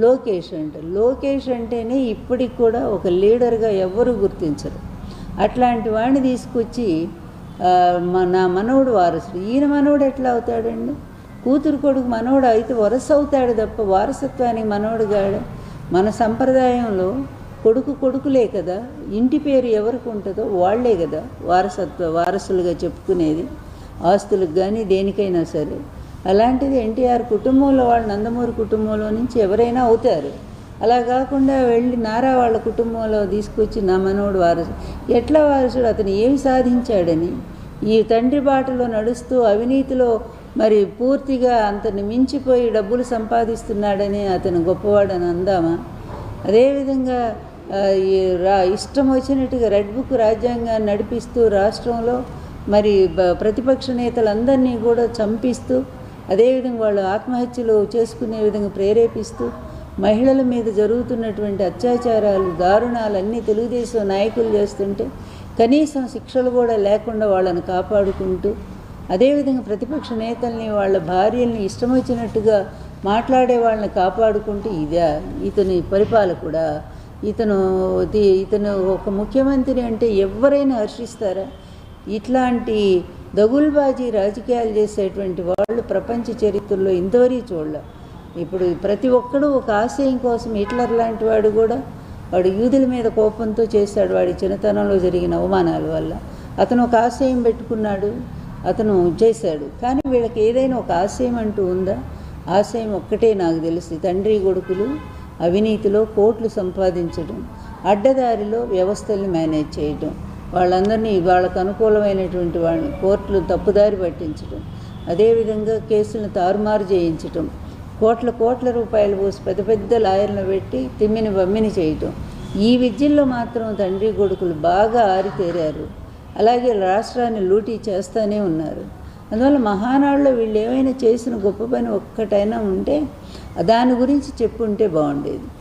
లోకేష్ అంటారు. లోకేష్ అంటేనే ఇప్పటికి కూడా ఒక లీడర్గా ఎవ్వరూ గుర్తించరు. అట్లాంటి వాడిని తీసుకొచ్చి నా మనవడు వారసుడు. ఈయన మనవడు ఎట్లా అవుతాడండి? కూతురు కొడుకు మనవడు అయితే వరస అవుతాడు తప్ప వారసత్వానికి మనవడు కాడు. మన సంప్రదాయంలో కొడుకులే కదా, ఇంటి పేరు ఎవరికి ఉంటుందో వాళ్లే కదా వారసులుగా చెప్పుకునేది, ఆస్తులకు కానీ దేనికైనా సరే. అలాంటిది ఎన్టీఆర్ కుటుంబంలో వాళ్ళు నందమూరి కుటుంబంలో నుంచి ఎవరైనా అవుతారు. అలా కాకుండా వెళ్ళి నారా వాళ్ళ కుటుంబంలో తీసుకొచ్చి నా మనవడు వారసుడు. ఎట్లా వారసుడు? అతను ఏమి సాధించాడని, ఈ తండ్రి బాటలో నడుస్తూ అవినీతిలో మరి పూర్తిగా అంతని మించిపోయి డబ్బులు సంపాదిస్తున్నాడని అతను గొప్పవాడని అందామా? అదేవిధంగా ఇష్టం వచ్చినట్టుగా రెడ్ బుక్ రాజ్యాంగాన్ని నడిపిస్తూ రాష్ట్రంలో మరి ప్రతిపక్ష నేతలందరినీ కూడా చంపిస్తూ, అదేవిధంగా వాళ్ళు ఆత్మహత్యలు చేసుకునే విధంగా ప్రేరేపిస్తూ, మహిళల మీద జరుగుతున్నటువంటి అత్యాచారాలు దారుణాలన్నీ తెలుగుదేశం నాయకులు చేస్తుంటే కనీసం శిక్షలు కూడా లేకుండా వాళ్ళని కాపాడుకుంటూ, అదేవిధంగా ప్రతిపక్ష నేతల్ని వాళ్ళ భార్యల్ని ఇష్టం వచ్చినట్టుగా మాట్లాడే వాళ్ళని కాపాడుకుంటూ ఇతని పరిపాలకుడా? ఇతను ఒక ముఖ్యమంత్రి అంటే ఎవరైనా హర్షిస్తారా? ఇట్లాంటి దగుల్బాజీ రాజకీయాలు చేసేటువంటి వాళ్ళు ప్రపంచ చరిత్రలో ఇంతవరకు చూడలే. ఇప్పుడు ప్రతి ఒక్కడూ ఒక ఆశయం కోసం, హిట్లర్ లాంటి వాడు కూడా వాడు యూదుల మీద కోపంతో చేశాడు. వాడి చిన్నతనంలో జరిగిన అవమానాల వల్ల అతను ఒక ఆశయం పెట్టుకున్నాడు, అతను చేశాడు. కానీ వీళ్ళకి ఏదైనా ఒక ఆశయం అంటూ ఉందా? ఆశయం ఒక్కటే నాకు తెలిసి, తండ్రి కొడుకులు అవినీతిలో కోట్లు సంపాదించడం, అడ్డదారిలో వ్యవస్థల్ని మేనేజ్ చేయడం, వాళ్ళందరినీ వాళ్ళకు అనుకూలమైనటువంటి వాళ్ళని కోర్టులు తప్పుదారి పట్టించడం, అదేవిధంగా కేసులను తారుమారు చేయించడం, కోట్ల రూపాయలు పోసి పెద్ద లాయర్లను పెట్టి తిమ్మిని బమ్మిని చేయటం. ఈ విద్యల్లో మాత్రం తండ్రి కొడుకులు బాగా ఆరితేరారు. అలాగే రాష్ట్రాన్ని లూటీ చేస్తూనే ఉన్నారు. అందువల్ల మహానాడులో వీళ్ళు ఏమైనా చేసిన గొప్ప పని ఒక్కటైనా ఉంటే దాని గురించి చెప్పుంటే బాగుండేది.